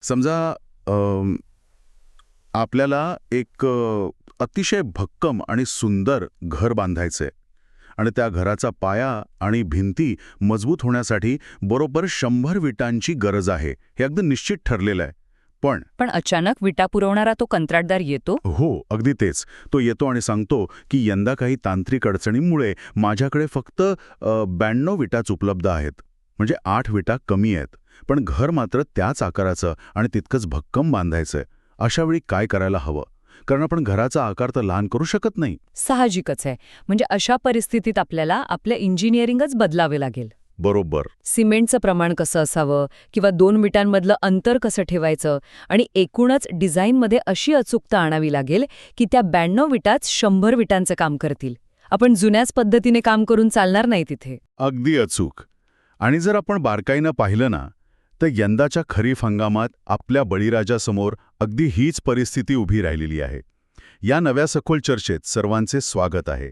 समजा आपल्याला एक अतिशय भक्कम आणि सुंदर घर बांधायचंय आणि त्या घराचा पाया आणि भिंती मजबूत होण्यासाठी बरोबर 100 विटांची गरज आहे, हे अगदी निश्चित ठरलेलं आहे. पण पण अचानक विटा पुरवणारा तो कंत्राटदार येतो. हो, अगदी तेच. तो येतो आणि सांगतो की यंदा काही तांत्रिक अडचणींमुळे माझ्याकडे फक्त 92 विटाच उपलब्ध आहेत. म्हणजे 8 विटा कमी आहेत. पण घर मात्र त्याच आकाराचं आणि तितकंच भक्कम बांधायचंय. अशा वेळी काय करायला हवं? कारण आपण घराचा आकार तर लहान करू शकत नाही. साहजिकच आहे. म्हणजे अशा परिस्थितीत आपल्याला आपलं इंजिनिअरिंगच बदलावे लागेल. बरोबर. सिमेंटचं प्रमाण कसं असावं किंवा 2 विटांमधलं अंतर कसं ठेवायचं आणि एकूणच डिझाईनमध्ये अशी अचूकता आणावी लागेल की त्या 92 विटाच 100 विटांचं काम करतील. आपण जुन्याच पद्धतीने काम करून चालणार नाही तिथे. अगदी अचूक. आणि जर आपण बारकाईनं पाहिलं ना, तर यंदाच्या खरीप हंगामात आपल्या बळीराजासमोर अगदी हीच परिस्थिती उभी राहिलेली आहे. या नव्या सखोल चर्चेत सर्वांचे स्वागत आहे.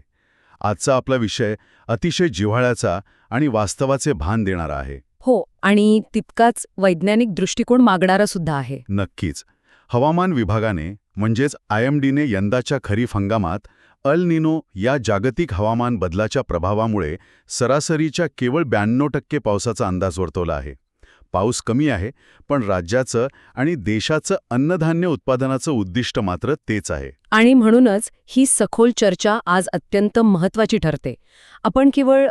आजचा आपला विषय अतिशय जिव्हाळ्याचा आणि वास्तवाचे भान देणारा आहे. हो, आणि तितकाच वैज्ञानिक दृष्टिकोन मागणारा सुद्धा आहे. नक्कीच. हवामान विभागाने म्हणजेच IMDने यंदाच्या खरीप हंगामात अल निनो या जागतिक हवामान बदलाच्या प्रभावामुळे सरासरीच्या केवळ 92% पावसाचा अंदाज वर्तवला आहे. पाऊस कमी आहे, पण राज्याचं आणि देशाचं अन्नधान्य उत्पादनाचं उद्दिष्ट मात्र तेच आहे. आणि म्हणूनच ही सखोल चर्चा आज अत्यंत महत्त्वाची ठरते. आपण केवळ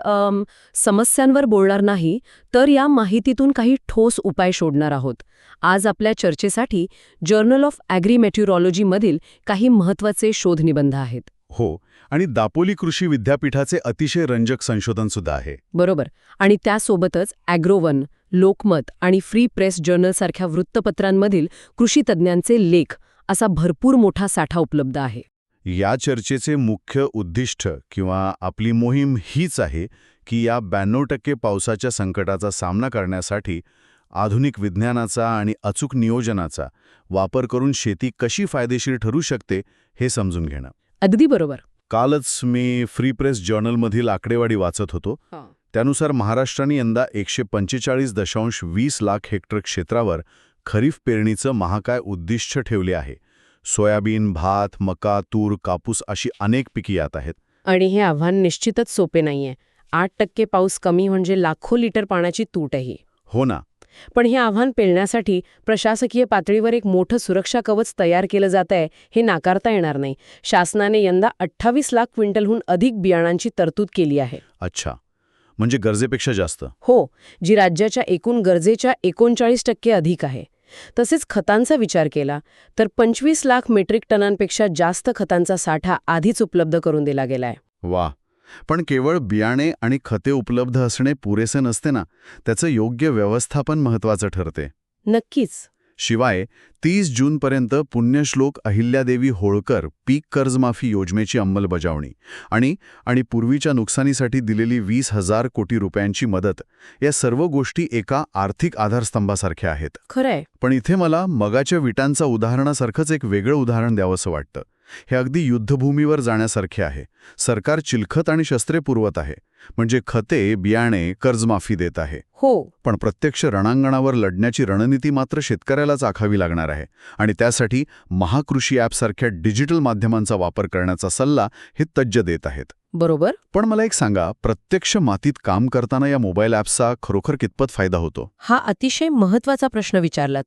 समस्यांवर बोलणार नाही, तर या माहितीतून काही ठोस उपाय शोधणार आहोत. आज आपल्या चर्चेसाठी जर्नल ऑफ ॲग्रीमेट्युरॉलॉजीमधील काही महत्त्वाचे शोधनिबंध आहेत. हो, आणि दापोली कृषी विद्यापीठाचे अतिशय रंजक संशोधनसुद्धा आहे. बरोबर. आणि त्यासोबतच ॲग्रोवन, लोकमत आणि फ्री प्रेस जर्नलसारख्या वृत्तपत्रांमधील कृषीतज्ञांचे लेख असा भरपूर मोठा साठा उपलब्ध आहे. या चर्चेचे मुख्य उद्दिष्ट किंवा आपली मोहीम हीच आहे की या 92% पावसाच्या संकटाचा सामना करण्यासाठी आधुनिक विज्ञानाचा आणि अचूक नियोजनाचा वापर करून शेती कशी फायदेशीर ठरू शकते हे समजून घेणं. अगदी बरोबर. कालच मी फ्री प्रेस जर्नलमधील आकडेवारी वाचत होतो. त्यानुसार महाराष्ट्राने यंदा 145.20 लाख हेक्टर क्षेत्रावर खरीप पेरणीचं महाकाय उद्दिष्ट ठेवले आहे. सोयाबीन, भात, मका, तूर, कापूस अशी अनेक पिके यात आहेत. आणि हे आव्हान निश्चितच सोपे नाहीये. 8% पाऊस कमी म्हणजे लाखो लिटर पाण्याची तूटही. हो ना. पण हे आव्हान पेलण्यासाठी प्रशासकीय पातळीवर एक मोठं सुरक्षा कवच तयार केलं जात आहे, हे नाकारता येणार नाही. शासनाने यंदा 28 लाख क्विंटलहून अधिक बियाणांची तरतूद केली आहे. अच्छा, म्हणजे गरजेपेक्षा जास्त. हो, जी राज्याच्या एकूण गरजेच्या 39% अधिक आहे. तसेच खतांचा विचार केला तर 25 लाख मेट्रिक टनांपेक्षा जास्त खतांचा साठा आधीच उपलब्ध करून दिला गेलाय. वा. पण केवळ बियाणे आणि खते उपलब्ध असणे पुरेसे नसते ना, त्याचं योग्य व्यवस्थापन महत्त्वाचं ठरते. नक्कीच. शिवाय 30 जूनपर्यंत पुण्यश्लोक अहिल्यादेवी होळकर पीक कर्जमाफी योजनेची अंमलबजावणी आणि पूर्वीच्या नुकसानीसाठी दिलेली 20,000 कोटी रुपयांची मदत, या सर्व गोष्टी एका आर्थिक आधारस्तंभासारख्या आहेत. खरंय. पण इथे मला मगाच्या विटांचा उदाहरणासारखंच एक वेगळं उदाहरण द्यावंसं वाटतं. हे अगदी युद्धभूमीवर जाण्यासारखे आहे. सरकार चिलखत आणि शस्त्रे पुरवत आहे, म्हणजे खते, बियाणे, कर्जमाफी देत आहे. हो. पण प्रत्यक्ष रणांगणावर लढण्याची रणनीती मात्र शेतकऱ्यालाच आखावी लागणार आहे. आणि त्यासाठी महाकृषी ॲपसारख्या डिजिटल माध्यमांचा वापर करण्याचा सल्ला हे तज्ज्ञ देत आहेत. बरोबर. पण मला एक सांगा, प्रत्यक्ष मातीत काम करताना या मोबाईल ॲप्सचा खरोखर कितपत फायदा होतो? हा अतिशय महत्त्वाचा प्रश्न विचारलात.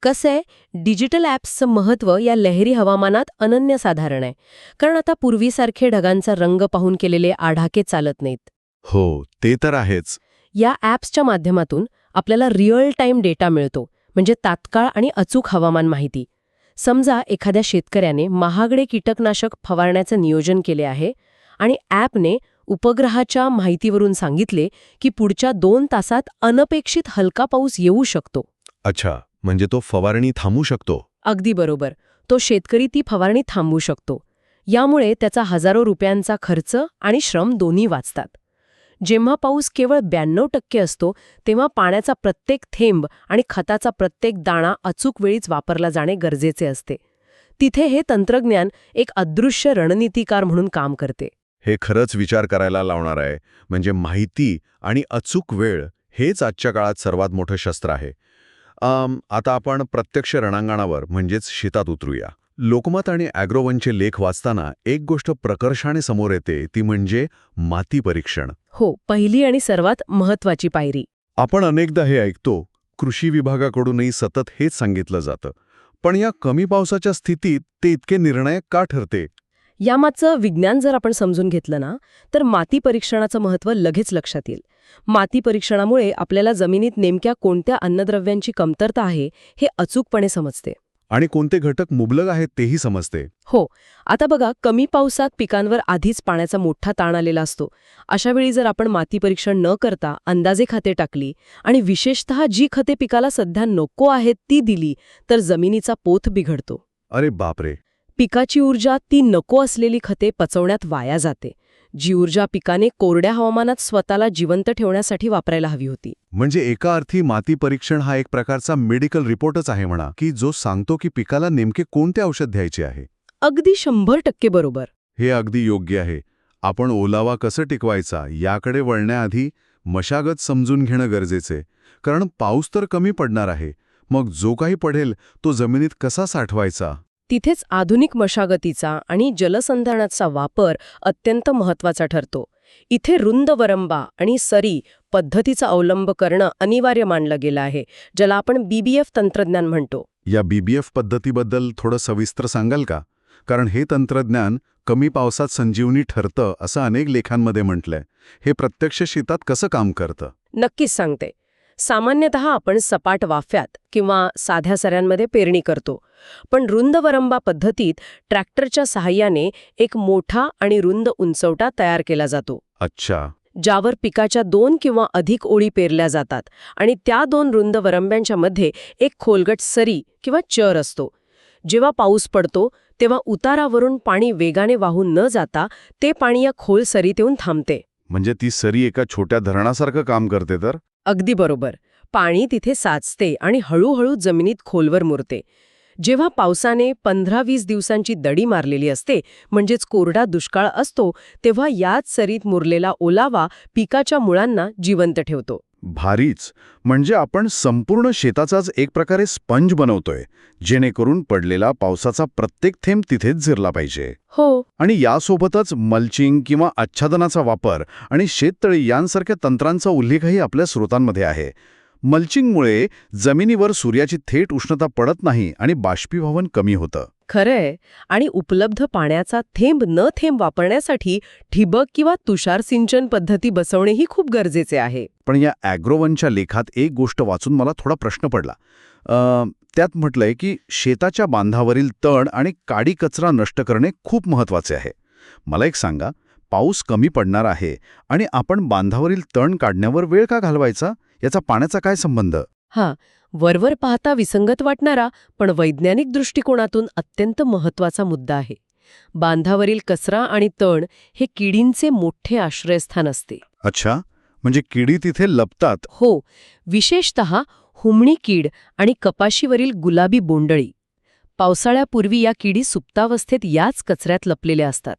कसं आहे, डिजिटल ॲप्सचं महत्त्व या लहरी हवामानात अनन्यसाधारण आहे. कारण आता पूर्वीसारखे ढगांचा रंग पाहून केलेले आढाके चालत नाहीत. हो, ते तर आहेच. या ॲप्सच्या माध्यमातून आपल्याला रिअल टाईम डेटा मिळतो, म्हणजे तात्काळ आणि अचूक हवामान माहिती. समजा एखाद्या शेतकऱ्याने महागडे कीटकनाशक फवारण्याचं नियोजन केले आहे आणि ॲपने उपग्रहाच्या माहितीवरून सांगितले की पुढच्या 2 तासात अनपेक्षित हलका पाऊस येऊ शकतो. अच्छा, म्हणजे तो फवारणी थांबू शकतो. अगदी बरोबर. तो शेतकरी ती फवारणी थांबवू शकतो. यामुळे त्याचा हजारो रुपयांचा खर्च आणि श्रम दोन्ही वाचतात. जेव्हा पाऊस केवळ 92% असतो, तेव्हा पाण्याचा प्रत्येक थेंब आणि खताचा प्रत्येक दाणा अचूक वेळीच वापरला जाणे गरजेचे असते. तिथे हे तंत्रज्ञान एक अदृश्य रणनीतिकार म्हणून काम करते. हे खरंच विचार करायला लावणार आहे. म्हणजे माहिती आणि अचूक वेळ हेच आजच्या काळात सर्वात मोठं शस्त्र आहे. आता आपण प्रत्यक्ष रणांगणावर म्हणजेच शेतात उतरूया. लोकमत आणि ॲग्रोवनचे लेख वाचताना एक गोष्ट प्रकर्षाने समोर येते, ती म्हणजे माती परीक्षण. हो, पहिली आणि सर्वात महत्वाची पायरी. आपण अनेकदा हे ऐकतो, कृषी विभागाकडूनही सतत हेच सांगितलं जातं. पण या कमी पावसाच्या स्थितीत ते इतके निर्णायक का ठरते? यामागचं विज्ञान जर आपण समजून घेतलं ना, तर माती परीक्षणाचं महत्त्व लगेच लक्षात येईल. माती परीक्षणामुळे आपल्याला जमिनीत नेमक्या कोणत्या अन्नद्रव्यांची कमतरता आहे हे अचूकपणे समजते. आणि कोणते घटक मुबलक आहेत तेही समजते. हो, आता बघा, कमी पावसात पिकांवर आधीच पाण्याचा मोठा ताण आलेला असतो. अशावेळी जर आपण माती परीक्षण न करता अंदाजे खते टाकली आणि विशेषतः जी खते पिकाला सध्या नको आहेत ती दिली, तर जमिनीचा पोत बिघडतो. अरे बापरे. पिकाची ऊर्जा ती नको असलेली खते पचवण्यात वाया जाते, जी ऊर्जा पिकाने कोरड्या हवामानात स्वतःला जिवंत ठेवण्यासाठी वापरायला हवी होती. म्हणजे एका अर्थी माती परीक्षण हा एक प्रकारचा मेडिकल रिपोर्टच आहे म्हणा, की जो सांगतो की पिकाला नेमके कोणते औषध द्यायचे आहे. अगदी 100% बरोबर. हे अगदी योग्य आहे. आपण ओलावा कसं टिकवायचा याकडे वळण्याआधी मशागत समजून घेणं गरजेचे, कारण पाऊस तर कमी पडणार आहे. मग जो काही पडेल तो जमिनीत कसा साठवायचा? तिथेच आधुनिक मशागतीचा आणि जलसंधारणाचा वापर अत्यंत महत्वाचा ठरतो. इथे रुंद वरंबा आणि सरी पद्धतीचा अवलंब करणं अनिवार्य मानलं गेलं आहे, ज्याला आपण BBF तंत्रज्ञान म्हणतो. या BBF पद्धतीबद्दल थोडं सविस्तर सांगाल का? कारण हे तंत्रज्ञान कमी पावसात संजीवनी ठरतं असं अनेक लेखांमध्ये म्हटलंय. हे प्रत्यक्ष शेतात कसं काम करतं? नक्कीच सांगते. सामान्यतः आपण सपाट वाफ्यात किंवा साध्या सऱ्यांमध्ये पेरणी करतो. पण रुंद वरंबा पद्धतीत ट्रॅक्टरच्या सहाय्याने एक मोठा आणि रुंद उंचवटा तयार केला जातो. अच्छा. ज्यावर पिकाच्या 2 किंवा अधिक ओळी पेरल्या जातात आणि त्या 2 रुंद वरंब्यांच्या मध्ये एक खोलगट सरी किंवा चर असतो. जेव्हा पाऊस पडतो तेव्हा उतारावरून पाणी वेगाने वाहून न जाता ते पाणी या खोल सरीत येऊन थांबते. म्हणजे ती सरी एका छोट्या धरणासारखं काम करते तर? अगदी बरोबर. पाणी तिथे साचते आणि हळूहळू जमिनीत खोलवर मुरते. जेव्हा पावसाने 15-20 दिवसांची दडी मारलेली असते, म्हणजेच कोरडा दुष्काळ असतो, तेव्हा याच सरीत मुरलेला ओलावा पिकाच्या मुळांना जिवंत ठेवतो. भारीच. म्हणजे आपण संपूर्ण शेताचाच एक प्रकारे स्पंज बनवतोय, जेणेकरून पडलेला पावसाचा प्रत्येक थेंब तिथेच जिरला पाहिजे. हो. आणि यासोबतच मल्चिंग किंवा आच्छादनाचा वापर आणि शेततळी यांसारख्या तंत्रांचा उल्लेखही आपल्या स्रोतांमध्ये आहे. मल्चिंगमुळे जमिनीवर सूर्याची थेट उष्णता पडत नाही आणि बाष्पीभवन कमी होतं. खरंय. आणि उपलब्ध पाण्याचा थेंब न थेंब वापरण्यासाठी ठिबक किंवा तुषार सिंचन पद्धती बसवणेही खूप गरजेचे आहे. पण या ॲग्रोवनच्या लेखात एक गोष्ट वाचून मला थोडा प्रश्न पडला. त्यात म्हटलंय की शेताच्या बांधावरील तण आणि काडी कचरा नष्ट करणे खूप महत्वाचे आहे. मला एक सांगा, पाऊस कमी पडणार आहे आणि आपण बांधावरील तण काढण्यावर वेळ का घालवायचा? याचा पाण्याचा काय संबंध? वरवर पाहता विसंगत वाटणारा पण वैज्ञानिक दृष्टिकोनातून अत्यंत महत्वाचा मुद्दा आहे. बांधावरील कचरा आणि तण हे किडींचे मोठे आश्रयस्थान असते. अच्छा, म्हणजे किडी तिथे लपतात? हो, विशेषतः हुमणी कीड आणि कपाशीवरील गुलाबी बोंडळी. पावसाळ्यापूर्वी या किडी सुप्तावस्थेत याच कचऱ्यात लपलेल्या असतात.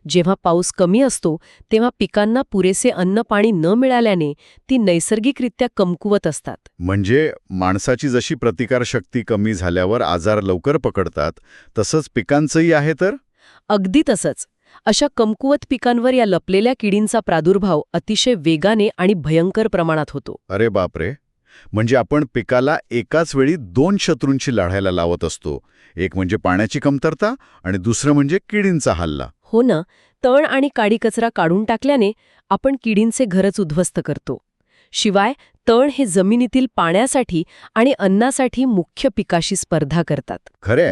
जेव्हा पाऊस कमी असतो तेव्हा पिकांना पुरेसे अन्न पाणी न मिळाल्याने ती नैसर्गिकरित्या कमकुवत असतात. म्हणजे माणसाची जशी प्रतिकारशक्ती कमी झाल्यावर आजार लवकर पकडतात, तसंच पिकांचंही आहे तर? अगदी तसंच. अशा कमकुवत पिकांवर या लपलेल्या किडींचा प्रादुर्भाव अतिशय वेगाने आणि भयंकर प्रमाणात होतो. अरे बापरे. म्हणजे आपण पिकाला एकाच वेळी 2 शत्रूंशी लढायला लावत असतो. एक म्हणजे पाण्याची कमतरता आणि दुसरं म्हणजे किडींचा हल्ला. हो ना. तण आणि काडी कचरा काढून टाकल्याने आपण किडींचे घरच उद्ध्वस्त करतो. शिवाय तण हे जमिनीतील पाण्यासाठी आणि अन्नासाठी मुख्य पिकाशी स्पर्धा करतात. खरे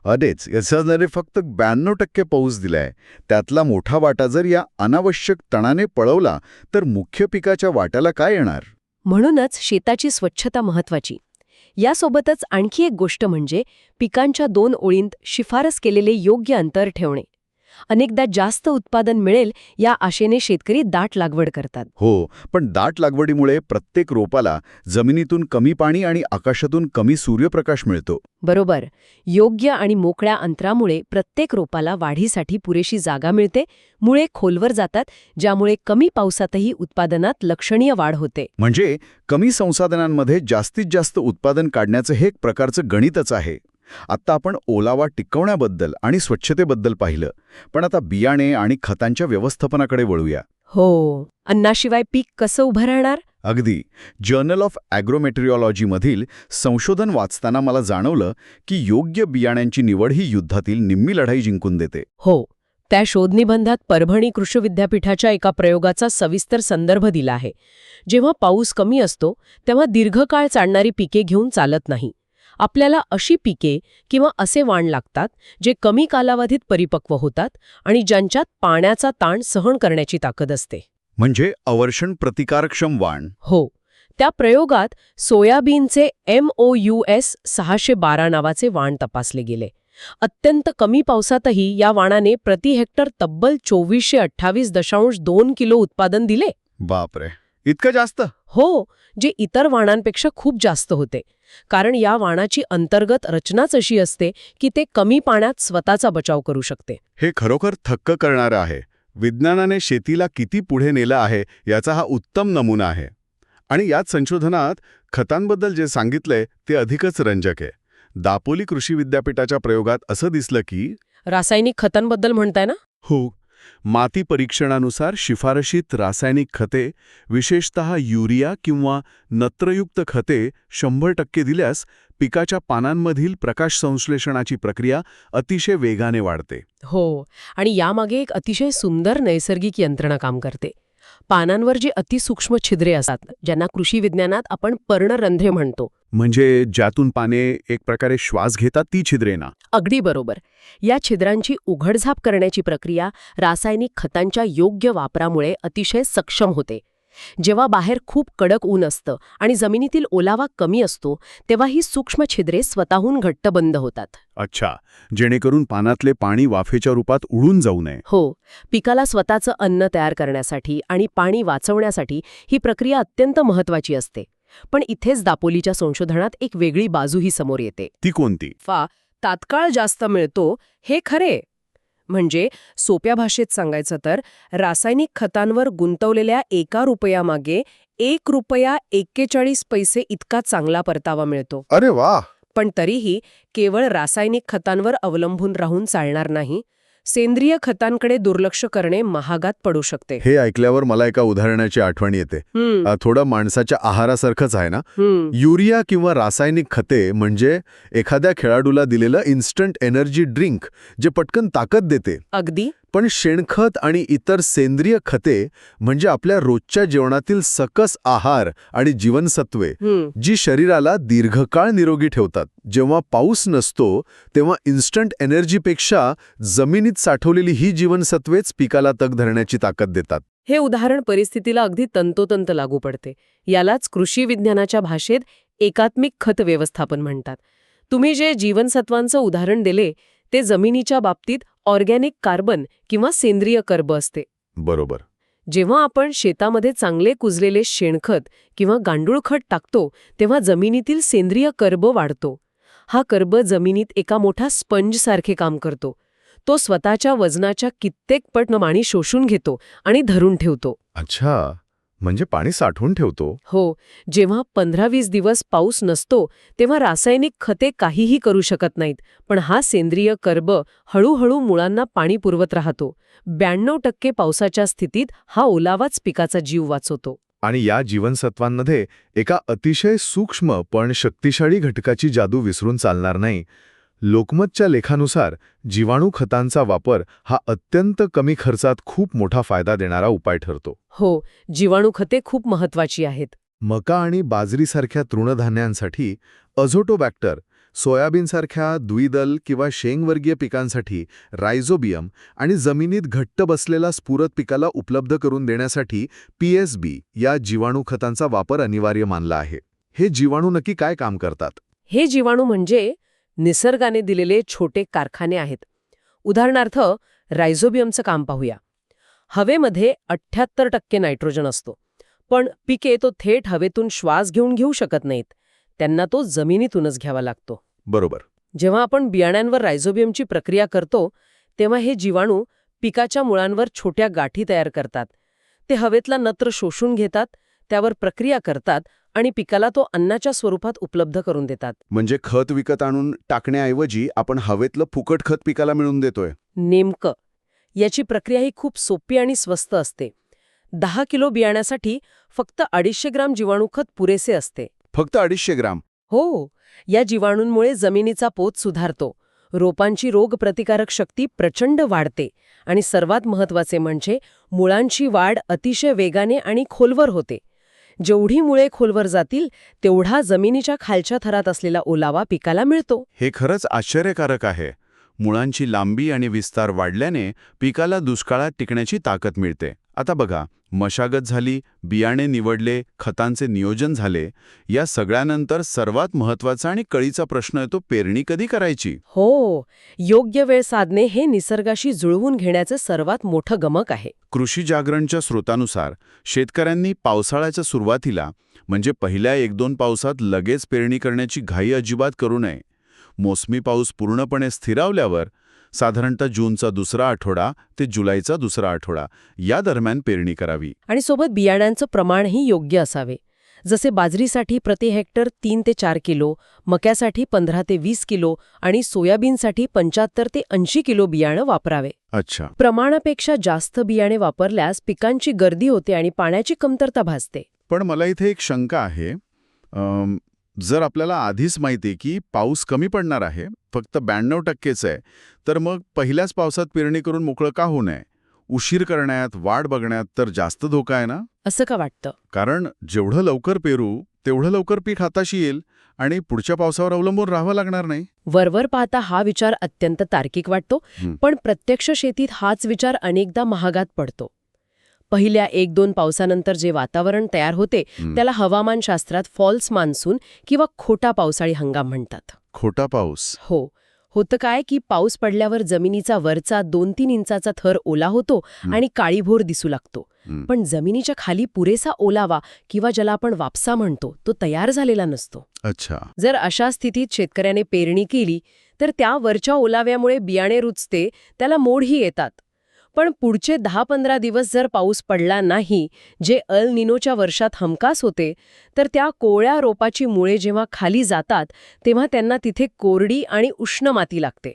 अडेच याच्याद्वारे फक्त 92% पाऊस दिलाय. त्यातला मोठा वाटा जर या अनावश्यक तणाने पळवला तर मुख्य पिकाच्या वाट्याला काय येणार? म्हणूनच शेताची स्वच्छता महत्वाची. यासोबतच आणखी एक गोष्ट म्हणजे पिकांच्या 2 ओळींत शिफारस केलेले योग्य अंतर ठेवणे. अनेकदा जास्त उत्पादन मिळेल या आशेने शेतकरी दाट लागवड करतात. हो, पण दाट लागवडीमुळे प्रत्येक रोपाला जमिनीतून कमी पाणी आणि आकाशातून कमी सूर्यप्रकाश मिळतो. बरोबर. योग्य आणि मोकळ्या अंतरामुळे प्रत्येक रोपाला वाढीसाठी पुरेशी जागा मिळते, मुळे खोलवर जातात, ज्यामुळे कमी पावसातही उत्पादनात लक्षणीय वाढ होते. म्हणजे कमी संसाधनांमध्ये जास्तीत जास्त उत्पादन काढण्याचं हे एक प्रकारचं गणितच आहे. आत्ता आपण ओलावा टिकवण्याबद्दल आणि स्वच्छतेबद्दल पाहिलं, पण आता बियाणे आणि खतांच्या व्यवस्थापनाकडे वळूया. हो, अन्नाशिवाय पीक कसं उभं राहणार? अगदी. जर्नल ऑफ ॲग्रोमेटेरिओलॉजीमधील संशोधन वाचताना मला जाणवलं की योग्य बियाण्यांची निवड ही युद्धातील निम्मी लढाई जिंकून देते. हो, त्या शोधनिबंधात परभणी कृषी विद्यापीठाच्या एका प्रयोगाचा सविस्तर संदर्भ दिला आहे. जेव्हा पाऊस कमी असतो तेव्हा दीर्घकाळ चालणारी पिके घेऊन चालत नाही. आपल्याला अशी पिके किंवा असे वाण लागतात जे कमी कालावधीत परिपक्व होतात आणि ज्यांच्यात पाण्याचा ताण सहन करण्याची ताकद असते. म्हणजे अवर्षण प्रतिकारक्षम वाण. हो, त्या प्रयोगात सोयाबीनचे MOUS 612 नावाचे वाण तपासले गेले. अत्यंत कमी पावसातही या वाणाने प्रति हेक्टर तब्बल 2428.2 किलो उत्पादन दिले. बापरे, इतकं जास्त? हो, जे इतर वाणांपेक्षा खूप जास्त होते. कारण या वाणाची अंतर्गत रचनाच अशी असते की ते कमी पाण्यात स्वतःचा बचाव करू शकते. हे खरोखर थक्क करणारं आहे. विज्ञानाने शेतीला किती पुढे नेलं आहे याचा हा उत्तम नमुना आहे. आणि याच संशोधनात खतांबद्दल जे सांगितलंय ते अधिकच रंजक आहे. दापोली कृषी विद्यापीठाच्या प्रयोगात असं दिसलं की रासायनिक खतांबद्दल म्हणताय ना? हो, माती परीक्षणानुसार शिफारशीत रासायनिक खते, विशेषतः युरिया किंवा नत्रयुक्त खते 100% दिल्यास पिकाच्या पानांमधील प्रकाश संश्लेषणाची प्रक्रिया अतिशय वेगाने वाढते. हो, आणि यामागे एक अतिशय सुंदर नैसर्गिक यंत्रणा काम करते. पानांवर जी अतिसूक्ष्म छिद्रे असतात, ज्यांना कृषी विज्ञानात आपण पर्णरंध्रे म्हणतो. म्हणजे ज्यातून पाने एक प्रकारे श्वास घेतात ती छिद्रे ना? अगदी बरोबर. या छिद्रांची उघडझाप करण्याची प्रक्रिया रासायनिक खतांच्या योग्य वापरामुळे अतिशय सक्षम होते. जेव्हा बाहेर खूप कडक ऊन असतं आणि जमिनीतील ओलावा कमी असतो तेव्हा ही सूक्ष्म छिद्रे स्वतःहून घट्ट बंद होतात. अच्छा, जेणेकरून पानातले पाणी वाफेच्या रूपात उडून जाऊ नये. हो, पिकाला स्वतःचं अन्न तयार करण्यासाठी आणि पाणी वाचवण्यासाठी ही प्रक्रिया अत्यंत महत्त्वाची असते. पण इथेच दापोलीच्या संशोधनात एक वेगळी बाजूही समोर येते. ती कोणती? तात्काळ जास्त मिळतो हे खरे. म्हणजे सोप्या भाषेत सांगायचं तर रासायनिक खतांवर गुंतवलेल्या 1 रुपयामागे ₹1.41 इतका चांगला परतावा मिळतो. अरे वा. पण तरीही केवळ रासायनिक खतांवर अवलंबून राहून चालणार नाही. सेंद्रिय खतांकडे दुर्लक्ष करणे महागात पडू शकते. हे ऐकल्यावर मला एका उदाहरणाची आठवण येते. थोडं माणसाच्या आहारासारखंच आहे ना. युरिया किंवा रासायनिक खते म्हणजे एखाद्या खेळाडूला दिलेलं इन्स्टंट एनर्जी ड्रिंक जे पटकन ताकद देते. अगदी. पण शेणखत आणि इतर सेंद्रिय खते म्हणजे आपल्या रोजच्या जेवणातील सकस आहार आणि जीवनसत्वे जी शरीराला दीर्घकाळ निरोगी ठेवतात. जेव्हा पाऊस नसतो तेव्हा इन्स्टंट एनर्जीपेक्षा जमिनीत साठवलेली ही जीवनसत्वेच पिकाला तग धरण्याची ताकद देतात. हे उदाहरण परिस्थितीला अगदी तंतोतंत लागू पडते. यालाच कृषी विज्ञानाच्या भाषेत एकात्मिक खत व्यवस्थापन म्हणतात. तुम्ही जे जीवनसत्वांचं उदाहरण दिले ते जमिनीच्या बाबतीत ऑर्गॅनिक कार्बन किंवा सेंद्रिय कर्ब असते. बरोबर. जेव्हा आपण शेतामध्ये चांगले कुजलेले शेणखत किंवा गांडूळ खत टाकतो तेव्हा जमिनीतील सेंद्रिय कर्ब वाढतो. हा कर्ब जमिनीत एका मोठ्या स्पंजसारखे काम करतो. तो स्वतःच्या वजनाच्या कित्येक पट पाणी शोषून घेतो आणि धरून ठेवतो. अच्छा, म्हणजे पाणी साठवून ठेवतो. हो, जेव्हा 15-20 दिवस पाऊस नसतो तेव्हा रासायनिक खते काहीही करू शकत नाहीत. पण हा सेंद्रिय कर्ब हळूहळू मुळांना पाणी पुरवत राहतो. 92% पावसाच्या स्थितीत हा ओलावाच पिकाचा जीव वाचवतो. आणि या जीवनसत्वांमध्ये एका अतिशय सूक्ष्म पण शक्तिशाली घटकाची जादू विसरून चालणार नाही. लोकमतच्या लेखानुसार जीवाणू खतांचा वापर हा अत्यंत कमी खर्चात खूप मोठा फायदा देणारा उपाय ठरतो. हो, जीवाणू खते खूप महत्वाची आहेत. मका आणि बाजरीसारख्या तृणधान्यांसाठी अझोटोबॅक्टर, सोयाबीनसारख्या द्विदल किंवा शेंगवर्गीय पिकांसाठी रायझोबियम आणि जमिनीत घट्ट बसलेला स्फुरत पिकाला उपलब्ध करून देण्यासाठी PSB या जीवाणू खतांचा वापर अनिवार्य मानला आहे. हे जीवाणू नक्की काय काम करतात? हे जीवाणू म्हणजे निसर्गाने दिलेले छोटे कारखाने आहेत. उदाहरणार्थ रायझोबियमचं काम पाहूया. हवेमध्ये 78% नायट्रोजन असतो. पण पिके तो थेट हवेतून श्वास घेऊ शकत नाहीत. त्यांना तो जमिनीतूनच घ्यावा लागतो. बरोबर. जेव्हा आपण बियाण्यांवर रायझोबियमची प्रक्रिया करतो तेव्हा हे जीवाणू पिकाच्या मुळांवर छोट्या गाठी तयार करतात. ते हवेतला नत्र शोषून घेतात, त्यावर प्रक्रिया करतात आणि पिकाला तो अन्नाच्या स्वरूपात उपलब्ध करून देतात. म्हणजे खत विकत आणून टाकण्याऐवजी आपण हवेतलं फुकट खत पिकाला मिळवून देतोय. नेमकं. याची प्रक्रिया ही खूप सोपी आणि स्वस्त असते. 10 किलो बियाण्यासाठी फक्त 250 ग्राम जीवाणूखत पुरेसे असते. फक्त 250 ग्राम? हो. या जीवाणूंमुळे जमिनीचा पोत सुधारतो, रोपांची रोगप्रतिकारक शक्ती प्रचंड वाढते आणि सर्वात महत्त्वाचे म्हणजे मुळांची वाढ अतिशय वेगाने आणि खोलवर होते. जेवढी मुळे खोलवर जातील तेवढा जमिनीच्या खालच्या थरात असलेला ओलावा पिकाला मिळतो. हे खरंच आश्चर्यकारक आहे. मुळांची लांबी आणि विस्तार वाढल्याने पिकाला दुष्काळात टिकण्याची ताकद मिळते. आता बघा, मशागत झाली, बियाणे निवडले, खतांचे नियोजन झाले, या सगळ्यानंतर सर्वात महत्त्वाचा आणि कळीचा प्रश्न येतो, पेरणी कधी करायची? हो. योग्य वेळ साधणे हे निसर्गाशी जुळवून घेण्याचे सर्वात मोठं गमक आहे. कृषी जागरणच्या स्रोतानुसार शेतकऱ्यांनी पावसाळ्याच्या सुरुवातीला म्हणजे पहिल्या 1-2 पावसात लगेच पेरणी करण्याची घाई अजिबात करू नये. मोसमी पाऊस पूर्णपणे स्थिरावल्यावर साधारणतः जूनचा दुसरा आठवडा ते जुलैचा दुसरा आठवडा या दरम्यान पेरणी करावी. आणि सोबत बियाण्यांचं प्रमाणही योग्य असावे. जसे बाजरीसाठी प्रति हेक्टर 3 ते 4 किलो, मक्यासाठी 15 ते 20 किलो आणि सोयाबीनसाठी 75 ते 80 किलो बियाणं वापरावे. अच्छा. प्रमाणापेक्षा जास्त बियाणे वापरल्यास पिकांची गर्दी होते आणि पाण्याची कमतरता भासते. पण मला इथे एक शंका आहे. जर आपल्याला आधीच माहिती आहे की पाऊस कमी पडणार आहे, फक्त 92%च आहे, तर मग पहिल्याच पावसात पेरणी करून मोकळं का होऊ नये? उशीर करण्यात, वाट बघण्यात तर जास्त धोका आहे ना? असं का वाटतं? कारण जेवढं लवकर पेरू तेवढं लवकर पीक हाताशी येईल आणि पुढच्या पावसावर अवलंबून राहावं लागणार नाही. वरवर पाहता हा विचार अत्यंत तार्किक वाटतो, पण प्रत्यक्ष शेतीत हाच विचार अनेकदा महागात पडतो. पहिल्या 1-2 पावसानंतर जे वातावरण तयार होते त्याला हवामानशास्त्रात फॉल्स मान्सून किंवा खोटा पावसाळी हंगाम म्हणतात. खोटा पाऊस? हो. होतं काय की पाऊस पडल्यावर जमिनीचा वरचा 2-3 इंचाचा थर ओला होतो आणि काळीभोर दिसू लागतो. पण जमिनीच्या खाली पुरेसा ओलावा किंवा ज्याला आपण वापसा म्हणतो तो तयार झालेला नसतो. अच्छा. जर अशा स्थितीत शेतकऱ्याने पेरणी केली तर त्या वरच्या ओलाव्यामुळे बियाणे रुजते, त्याला मोडही येतात. पण पुढचे 10-15 दिवस जर पाऊस पडला नाही, जे अल निनोच्या वर्षात हमखास होते, तर त्या कोवळ्या रोपाची मुळे जेव्हा खाली जातात तेव्हा त्यांना तिथे कोरडी आणि उष्ण माती लागते.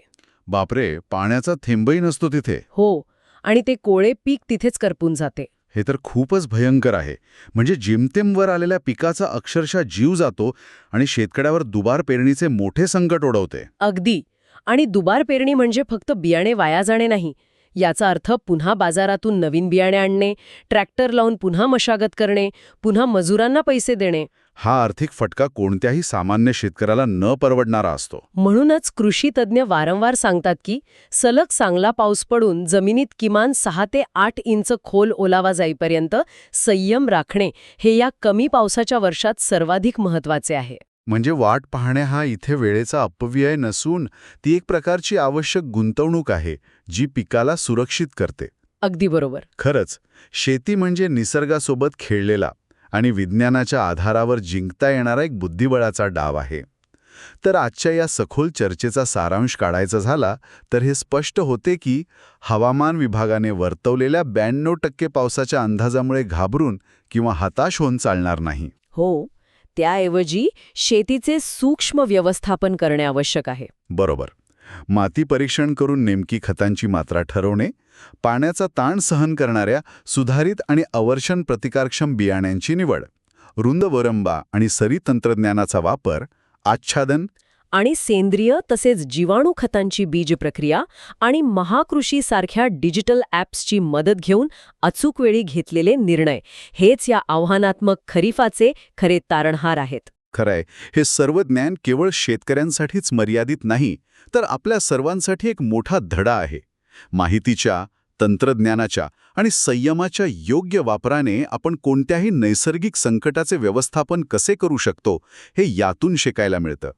बापरे, पाण्याचा थेंबही नसतो तिथे. हो. आणि ते कोवळे पीक तिथेच करपून जाते. हे तर खूपच भयंकर आहे. म्हणजे जेमतेम वर आलेल्या पिकाचा अक्षरशः जीव जातो आणि शेतकऱ्यावर दुबार पेरणीचे मोठे संकट ओढवते. अगदी. आणि दुबार पेरणी म्हणजे फक्त बियाणे वाया जाणे नाही. याचा अर्थ पुन्हा बाजारातून नवीन बियाणे आणणे, ट्रॅक्टर लावून पुन्हा मशागत करणे, पुन्हा मजुरांना पैसे देणे. हा आर्थिक फटका कोणत्याही सामान्य शेतकऱ्याला न परवडणारा असतो. म्हणूनच कृषी तज्ज्ञ वारंवार सांगतात की सलग चांगला पाऊस पडून जमिनीत किमान 6 ते 8 इंच खोल ओलावा जाईपर्यंत संयम राखणे हे या कमी पावसाच्या वर्षात सर्वाधिक महत्त्वाचे आहे. म्हणजे वाट पाहणे हा इथे वेळेचा अपव्यय नसून ती एक प्रकारची आवश्यक गुंतवणूक आहे, जी पिकाला सुरक्षित करते. अगदी बरोबर. खरंच, शेती म्हणजे निसर्गासोबत खेळलेला आणि विज्ञानाच्या आधारावर जिंकता येणारा एक बुद्धिबळाचा डाव आहे. तर आजच्या या सखोल चर्चेचा सारांश काढायचा झाला तर हे स्पष्ट होते की हवामान विभागाने वर्तवलेल्या 92% पावसाच्या अंदाजामुळे घाबरून किंवा हताश होऊन चालणार नाही. हो. त्याऐवजी शेतीचे सूक्ष्म व्यवस्थापन करणे आवश्यक आहे. बरोबर. माती परीक्षण करून नेमकी खतांची मात्रा ठरवणे, पाण्याचा ताण सहन करणाऱ्या सुधारित आणि अवर्षण प्रतिकारक्षम बियाण्यांची निवड, रुंद वरंबा आणि सरी तंत्रज्ञानाचा वापर, आच्छादन आणि सेंद्रिय तसेच जीवाणू खतांची बीज प्रक्रिया आणि महाकृषीसारख्या डिजिटल ॲप्सची मदत घेऊन अचूक वेळी घेतलेले निर्णय हेच या आव्हानात्मक खरीपाचे खरे तारणहार आहेत. खरंय, हे सर्व ज्ञान केवळ शेतकऱ्यांसाठीच मर्यादित नाही, तर आपल्या सर्वांसाठी एक मोठा धडा आहे. माहितीच्या, तंत्रज्ञानाच्या आणि संयमाच्या योग्य वापराने आपण कोणत्याही नैसर्गिक संकटाचे व्यवस्थापन कसे करू शकतो हे यातून शिकायला मिळतं.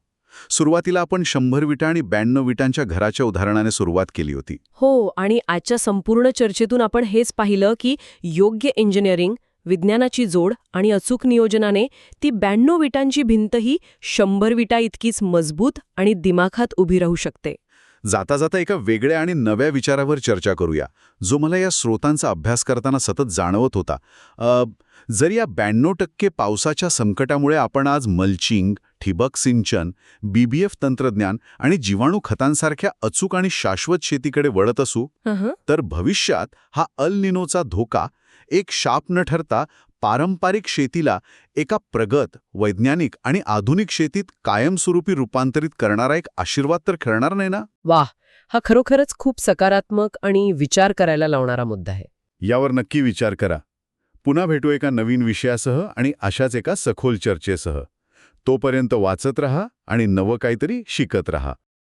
सुरुवातीला आपण 100 विटा आणि 92 विटांच्या घराच्या उदाहरणाने सुरुवात केली होती. हो, आणि आजच्या संपूर्ण चर्चेतून आपण हेच पाहिलं की योग्य इंजिनिअरिंग, विज्ञानाची जोड आणि अचूक नियोजनाने ती 92 विटांची भिंतही 100 विटा इतकीच मजबूत आणि दिमाखात उभी राहू शकते. जाता जाता एका वेगळ्या आणि नव्या विचारावर चर्चा करूया, जो मला या स्रोतांचा अभ्यास करताना सतत जाणवत होता. जर या 92% पावसाच्या संकटामुळे आपण आज मल्चिंग, ठिबक सिंचन, BBF तंत्रज्ञान आणि जीवाणू खतांसारख्या अचूक आणि शाश्वत शेतीकडे वळत असू, तर भविष्यात हा अल निनोचा धोका एक शाप न ठरता पारंपरिक शेतीला एका प्रगत, वैज्ञानिक आणि आधुनिक शेतीत कायमस्वरूपी रूपांतरित करणारा एक आशीर्वाद तर ठरणार नाही ना? वाह, हा खरोखरच खूप सकारात्मक आणि विचार करायला लावणारा मुद्दा आहे. यावर नक्की विचार करा. पुन्हा भेटू एका नवीन विषयासह आणि अशाच एका सखोल चर्चेसह. तोपर्यंत वाचत रहा आणि नवं काहीतरी शिकत रहा.